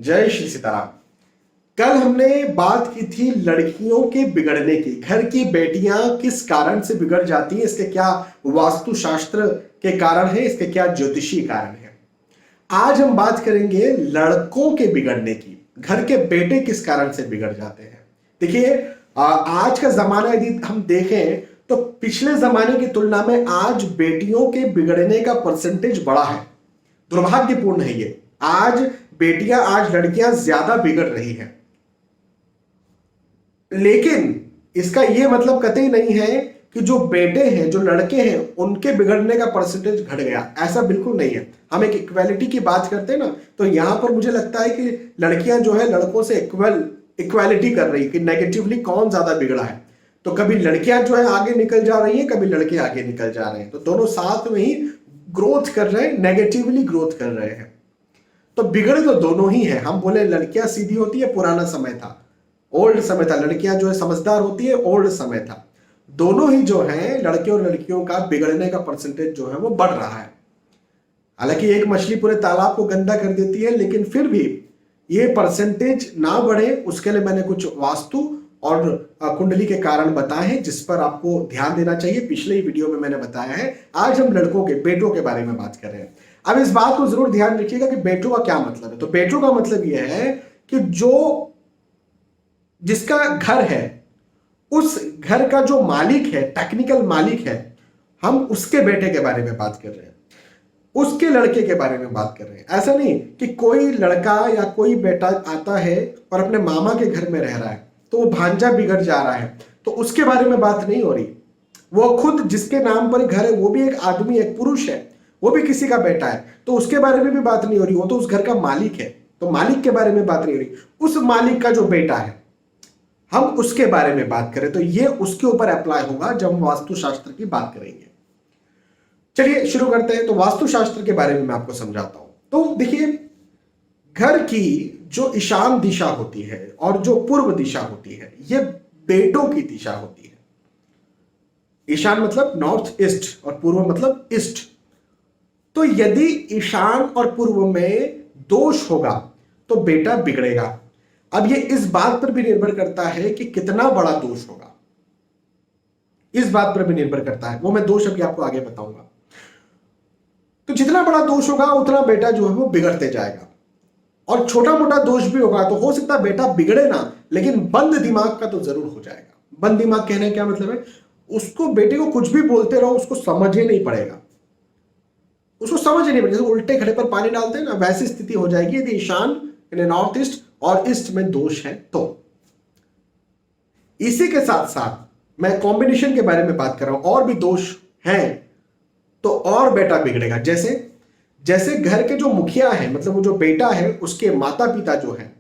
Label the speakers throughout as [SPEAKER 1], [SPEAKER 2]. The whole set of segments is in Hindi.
[SPEAKER 1] जय श्री सीताराम। कल हमने बात की थी लड़कियों के बिगड़ने की। घर की बेटियां किस कारण से बिगड़ जाती हैं, इसके क्या वास्तुशास्त्र के कारण है, इसके क्या ज्योतिषीय कारण है। आज हम बात करेंगे लड़कों के बिगड़ने की। घर के बेटे किस कारण से बिगड़ जाते हैं। देखिए, आज का जमाना यदि हम देखें तो पिछले जमाने की तुलना में आज बेटियों के बिगड़ने का परसेंटेज बढ़ा है। दुर्भाग्यपूर्ण है ये। आज बेटियां, आज लड़कियां ज्यादा बिगड़ रही हैं, लेकिन इसका यह मतलब कतई नहीं है कि जो बेटे हैं, जो लड़के हैं, उनके बिगड़ने का परसेंटेज घट गया। ऐसा बिल्कुल नहीं है। हम एक इक्वालिटी की बात करते हैं ना, तो यहां पर मुझे लगता है कि लड़कियां जो है लड़कों से इक्वालिटी कर रही है कि नेगेटिवली कौन ज्यादा बिगड़ा है। तो कभी लड़कियां जो है आगे निकल जा रही हैं, कभी लड़के आगे निकल जा रहे हैं। तो दोनों साथ में ही ग्रोथ कर रहे हैं, नेगेटिवली ग्रोथ कर रहे हैं। तो बिगड़े तो दोनों ही हैं। हम बोले लड़कियां सीधी होती है, पुराना समय था, ओल्ड समय था। लड़कियां जो है समझदार होती है, ओल्ड समय था। दोनों ही जो है लड़के और लड़कियों का बिगड़ने का परसेंटेज जो है वो बढ़ रहा है। हालांकि एक मछली पूरे तालाब को गंदा कर देती है, लेकिन फिर भी ये परसेंटेज ना बढ़े, उसके लिए मैंने कुछ वास्तु और कुंडली के कारण बताए हैं, जिस पर आपको ध्यान देना चाहिए। पिछले ही वीडियो में मैंने बताया है। आज हम लड़कों के, बेटों के बारे में बात कर रहे हैं। अब इस बात को जरूर ध्यान रखिएगा कि बेटों का क्या मतलब है। तो बेटों का मतलब यह है कि जिसका घर है, उस घर का जो मालिक है, टेक्निकल मालिक है, हम उसके बेटे के बारे में बात कर रहे हैं, उसके लड़के के बारे में बात कर रहे हैं। ऐसा नहीं कि कोई लड़का या कोई बेटा आता है और अपने मामा के घर में रह रहा है तो वो भांजा बिगड़ जा रहा है, तो उसके बारे में बात नहीं हो रही। वो खुद जिसके नाम पर घर है, वो भी एक आदमी, एक पुरुष है, वो भी किसी का बेटा है, तो उसके बारे में भी बात नहीं हो रही। वो तो उस घर का मालिक है, तो मालिक के बारे में बात नहीं हो रही। उस मालिक का जो बेटा है, हम उसके बारे में बात करें तो ये उसके ऊपर अप्लाई होगा जब हम वास्तुशास्त्र की बात करेंगे। चलिए शुरू करते हैं। तो वास्तुशास्त्र के बारे में मैं आपको समझाता हूं। तो देखिए, घर की जो ईशान दिशा होती है और जो पूर्व दिशा होती है, ये बेटों की दिशा होती है। ईशान मतलब नॉर्थ ईस्ट और पूर्व मतलब ईस्ट। तो यदि ईशान और पूर्व में दोष होगा तो बेटा बिगड़ेगा। अब ये इस बात पर भी निर्भर करता है कि कितना बड़ा दोष होगा, इस बात पर भी निर्भर करता है। वो मैं दोष अभी आपको आगे बताऊंगा। तो जितना बड़ा दोष होगा उतना बेटा जो है वो बिगड़ते जाएगा। और छोटा मोटा दोष भी होगा तो हो सकता है बेटा बिगड़े ना, लेकिन बंद दिमाग का तो जरूर हो जाएगा। बंद दिमाग कहने का क्या मतलब है, उसको, बेटे को कुछ भी बोलते रहो, उसको समझ ही नहीं पड़ेगा, उसको समझ ही नहीं पड़ेगा। जैसे उल्टे घड़े पर पानी डालते हैं ना, वैसी स्थिति हो जाएगी यदि ईशान यानी नॉर्थ ईस्ट और ईस्ट में दोष है तो। इसी के साथ साथ मैं कॉम्बिनेशन के बारे में बात कर रहा हूं, और भी दोष हैं तो और बेटा बिगड़ेगा। जैसे घर के जो मुखिया है, मतलब वो जो बेटा है, उसके माता पिता जो है,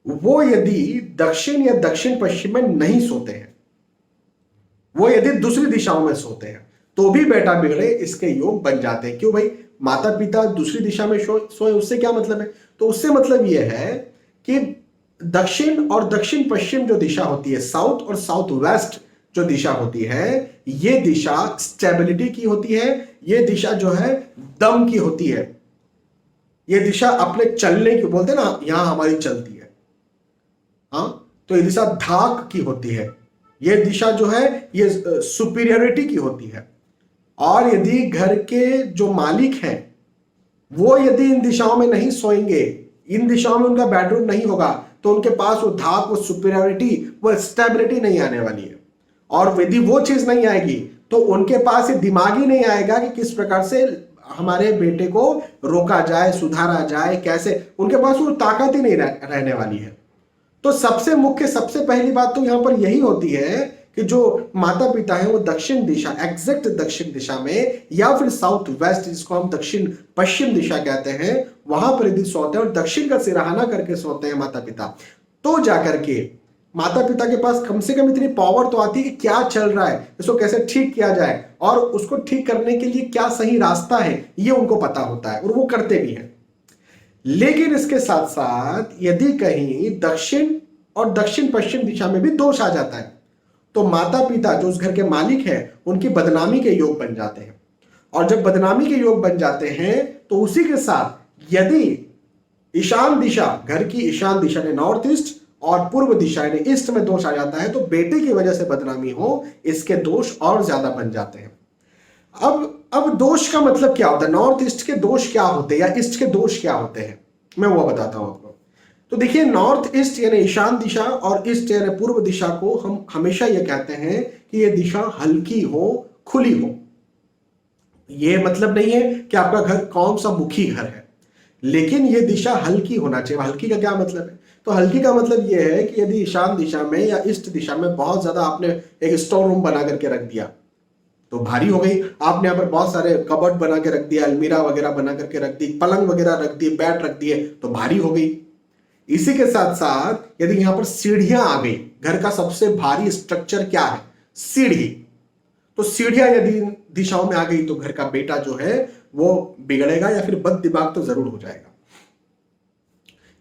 [SPEAKER 1] वो यदि दक्षिण या दक्षिण पश्चिम में नहीं सोते हैं, वो यदि दूसरी दिशाओं में सोते हैं, तो भी बेटा बिगड़े इसके योग बन जाते हैं। क्यों भाई, माता पिता दूसरी दिशा में सोए, उससे क्या मतलब है? तो उससे मतलब यह है कि दक्षिण और दक्षिण पश्चिम जो दिशा होती है, साउथ और साउथ वेस्ट जो दिशा होती है, ये दिशा स्टेबिलिटी की होती है। ये दिशा जो है दम की होती है। ये दिशा अपने चलने की, बोलते हैं ना, यहां हमारी चलती है, हाँ, तो ये दिशा धाक की होती है। ये दिशा जो है ये सुपीरियरिटी की होती है। और यदि घर के जो मालिक हैं, वो यदि इन दिशाओं में नहीं सोएंगे, इन दिशाओं में उनका बेडरूम नहीं होगा, तो उनके पास वो धाक, वो सुपीरियरिटी, वो स्टेबिलिटी नहीं आने वाली है। और यदि वो चीज नहीं आएगी तो उनके पास ये दिमाग ही नहीं आएगा कि किस प्रकार से हमारे बेटे को रोका जाए, सुधारा जाए, कैसे। उनके पास वो ताकत ही नहीं रहने वाली है। तो सबसे मुख्य, सबसे पहली बात तो यहां पर यही होती है कि जो माता पिता है वो दक्षिण दिशा, एग्जैक्ट दक्षिण दिशा में, या फिर साउथ वेस्ट, जिसको हम दक्षिण पश्चिम दिशा कहते हैं, वहां पर यदि सोते हैं और दक्षिण का सिरहाना करके सोते हैं माता पिता, तो जाकर के माता पिता के पास कम से कम इतनी पावर तो आती है कि क्या चल रहा है, इसको कैसे ठीक किया जाए, और उसको ठीक करने के लिए क्या सही रास्ता है, ये उनको पता होता है और वो करते भी हैं। लेकिन इसके साथ साथ यदि कहीं दक्षिण और दक्षिण पश्चिम दिशा में भी दोष आ जाता है, तो माता पिता जो उस घर के मालिक हैं, उनकी बदनामी के योग बन जाते हैं। और जब बदनामी के योग बन जाते हैं तो उसी के साथ यदि ईशान दिशा, घर की ईशान दिशा ने नॉर्थ ईस्ट और पूर्व दिशा यानी ईस्ट में दोष आ जाता है, तो बेटे की वजह से बदनामी हो, इसके दोष और ज्यादा बन जाते हैं। अब दोष का मतलब क्या होता है, नॉर्थ ईस्ट के दोष क्या होते हैं या ईस्ट के दोष क्या होते हैं, मैं वो बताता हूं आपको। तो देखिए, नॉर्थ ईस्ट यानी ईशान दिशा और ईस्ट यानी पूर्व दिशा को हम हमेशा ये कहते हैं कि ये दिशा हल्की हो, खुली हो। ये मतलब नहीं है कि आपका घर कौन सा मुखी घर है, लेकिन ये दिशा हल्की होना चाहिए। हल्की का क्या मतलब है, तो हल्की का मतलब ये है कि यदि ईशान दिशा में या ईस्ट दिशा में बहुत ज्यादा आपने एक स्टोर रूम बना करके रख दिया तो भारी हो गई। आपने यहाँ पर बहुत सारे कबर्ड बना के रख दिया, अलमीरा वगैरह बना करके रख दी, पलंग वगैरह रख दिए, बेड रख दिए, तो भारी हो गई। इसी के साथ साथ यदि यहां पर सीढ़ियां आ गई, घर का सबसे भारी स्ट्रक्चर क्या है, सीढ़ी, तो सीढ़ियां यदि दिशाओं में आ गई तो घर का बेटा जो है वो बिगड़ेगा या फिर बद दिमाग तो जरूर हो जाएगा।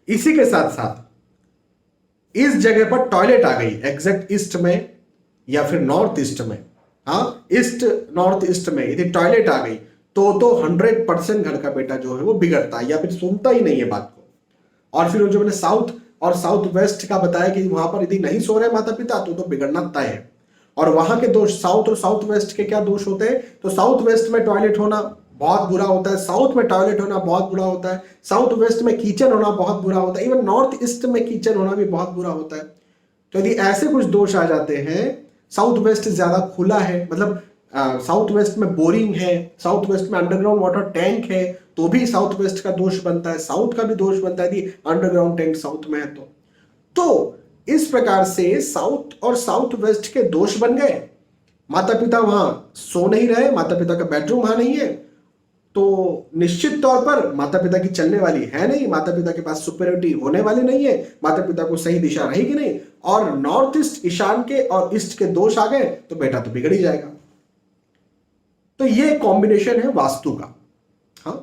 [SPEAKER 1] इसी के साथ साथ इस जगह पर टॉयलेट आ गई एग्जैक्ट ईस्ट में या फिर नॉर्थ ईस्ट में, हाँ ईस्ट नॉर्थ ईस्ट में यदि टॉयलेट आ गई तो 100% घर का बेटा जो है वो बिगड़ता है या फिर सुनता ही नहीं है बात को। और फिर जो मैंने साउथ और साउथ वेस्ट का बताया कि वहां पर यदि नहीं सो रहे माता पिता तो बिगड़ना तय है। और वहां के दोष, साउथ और साउथ वेस्ट के क्या दोष होते हैं, तो साउथ वेस्ट में टॉयलेट होना बहुत बुरा होता है, साउथ में टॉयलेट होना बहुत बुरा होता है, साउथ वेस्ट में किचन होना बहुत बुरा होता है, इवन नॉर्थ ईस्ट में किचन होना भी बहुत बुरा होता है। तो यदि ऐसे कुछ दोष आ जाते हैं, साउथ वेस्ट ज्यादा खुला है, मतलब साउथ वेस्ट में बोरिंग है, साउथ वेस्ट में अंडरग्राउंड वाटर टैंक है, तो भी साउथ वेस्ट का दोष बनता है, साउथ का भी दोष बनता है यदि अंडरग्राउंड टैंक साउथ में है तो इस प्रकार से साउथ और साउथ वेस्ट के दोष बन गए। माता पिता वहां सो नहीं रहे, माता पिता का बेडरूम वहां नहीं है, तो निश्चित तौर पर माता पिता की चलने वाली है नहीं, माता पिता के पास सुपीरियरिटी होने वाली नहीं है, माता पिता को सही दिशा रहेगी नहीं, और नॉर्थ ईस्ट ईशान के और ईस्ट के दोष आ गए तो बेटा तो बिगड़ ही जाएगा। तो ये कॉम्बिनेशन है वास्तु का। हाँ,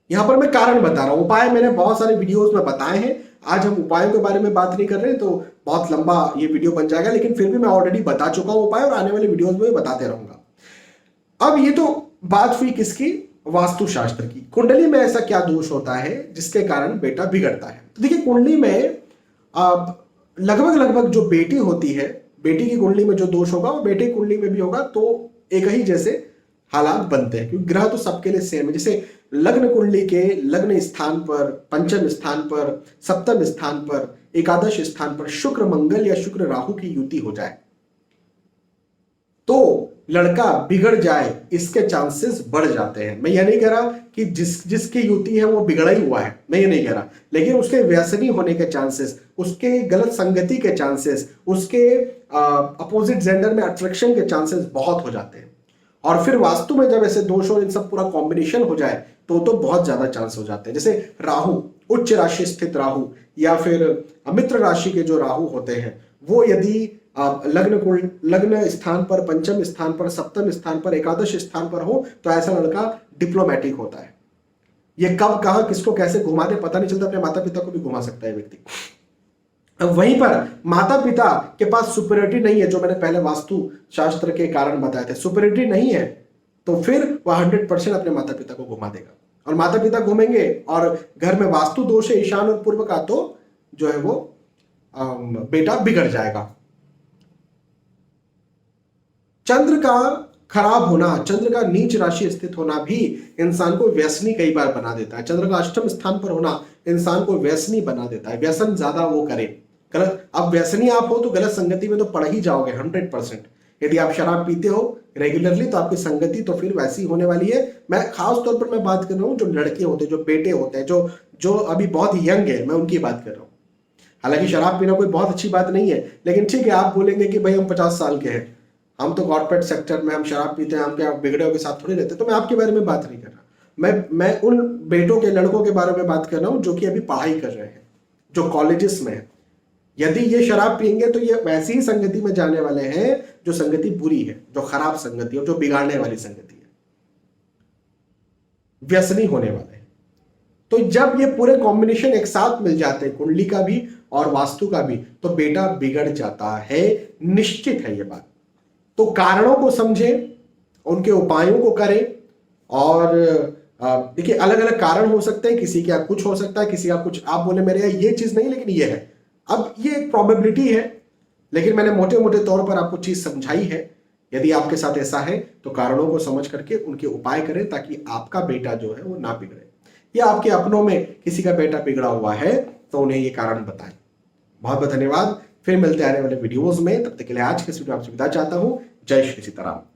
[SPEAKER 1] यहां पर मैं कारण बता रहा हूं, उपाय मैंने बहुत सारे वीडियोस में बताए हैं, आज हम उपायों के बारे में बात नहीं कर रहे तो बहुत लंबा ये वीडियो बन जाएगा, लेकिन फिर भी मैं ऑलरेडी बता चुका हूं उपाय और आने वाले वीडियोस में बताते रहूंगा। अब ये तो बात हुई किसकी, वास्तुशास्त्र की। कुंडली में ऐसा क्या दोष होता है जिसके कारण बेटा बिगड़ता है, तो देखिए कुंडली में लगभग जो बेटी होती है, बेटी की कुंडली में जो दोष होगा वो बेटे की कुंडली में भी होगा, तो एक ही जैसे हालात बनते हैं, क्योंकि ग्रह तो सबके लिए सेम है। जैसे लग्न कुंडली के लग्न स्थान पर, पंचम स्थान पर, सप्तम स्थान पर, एकादश स्थान पर शुक्र मंगल या शुक्र राहु की युति हो जाए तो लड़का बिगड़ जाए, इसके चांसेस बढ़ जाते हैं। मैं ये नहीं कह रहा कि जिसकी युति है वो बिगड़ा ही हुआ है, मैं ये नहीं कह रहा, लेकिन उसके व्यसनी होने के चांसेस, उसके गलत संगति के चांसेस, उसके अपोजिट जेंडर में अट्रैक्शन के चांसेस बहुत हो जाते हैं। और फिर वास्तु में जब ऐसे दोष और इन सब पूरा कॉम्बिनेशन हो जाए तो बहुत ज्यादा चांस हो जाते हैं। जैसे राहु, उच्च राशि स्थित राहु या फिर मित्र राशि के जो राहु होते हैं, वो यदि लग्न स्थान पर, पंचम स्थान पर, सप्तम स्थान पर, एकादश स्थान पर हो तो ऐसा लड़का डिप्लोमेटिक होता है। ये कब कहां किसको कैसे घुमा दे पता नहीं चलता, अपने माता पिता को भी घुमा सकता है व्यक्ति। अब वहीं पर माता पिता के पास सुपीरियरिटी नहीं है, जो मैंने पहले वास्तु शास्त्र के कारण बताए थे, सुपीरियरिटी नहीं है, तो फिर वह 100% अपने माता पिता को घुमा देगा। और माता पिता घूमेंगे और घर में वास्तु दोष है ईशान और पूर्व का, तो जो है वो बेटा बिगड़ जाएगा। चंद्र का खराब होना, चंद्र का नीच राशि स्थित होना भी इंसान को व्यसनी कई बार बना देता है। चंद्र का अष्टम स्थान पर होना इंसान को व्यसनी बना देता है, व्यसन ज्यादा वो करे, गलत। अब व्यसनी आप हो तो गलत संगति में तो पड़ ही जाओगे 100%। यदि आप शराब पीते हो रेगुलरली तो आपकी संगति तो फिर वैसी होने वाली है। मैं खास तौर पर मैं बात कर रहा हूँ जो लड़के होते हैं, जो बेटे होते हैं, जो अभी बहुत यंग है, मैं उनकी बात कर रहा हूँ। हालांकि शराब पीना कोई बहुत अच्छी बात नहीं है, लेकिन ठीक है, आप बोलेंगे कि भाई हम 50 साल के हैं, हम तो कॉर्पोरेट सेक्टर में हम शराब पीते हैं, हम क्या बिगड़े के साथ थोड़ी रहते, तो मैं आपके बारे में बात नहीं कर रहा। मैं उन बेटों के, लड़कों के बारे में बात कर रहा हूँ जो कि अभी पढ़ाई कर रहे हैं, जो कॉलेजेस में है। यदि ये शराब पियेंगे तो ये वैसी ही संगति में जाने वाले हैं जो संगति बुरी है, जो खराब संगति है, जो बिगाड़ने वाली संगति है, व्यसनी होने वाले हैं। तो जब ये पूरे कॉम्बिनेशन एक साथ मिल जाते हैं, कुंडली का भी और वास्तु का भी, तो बेटा बिगड़ जाता है, निश्चित है ये बात। तो कारणों को समझें, उनके उपायों को करें और देखिए अलग अलग कारण हो सकते हैं, किसी का कुछ हो सकता है, किसी का कुछ, आप बोले मेरे यहाँ ये चीज नहीं लेकिन ये है। अब ये एक प्रोबेबिलिटी है, लेकिन मैंने मोटे मोटे तौर पर आपको चीज समझाई है। यदि आपके साथ ऐसा है तो कारणों को समझ करके उनके उपाय करें ताकि आपका बेटा जो है वो ना बिगड़े, या आपके अपनों में किसी का बेटा बिगड़ा हुआ है तो उन्हें ये कारण बताएं। बहुत बहुत धन्यवाद, फिर मिलते हैं आने वाले वीडियोस में। तब तक के लिए आज के वीडियो आपसे विदा चाहता हूं। जय श्री सीताराम।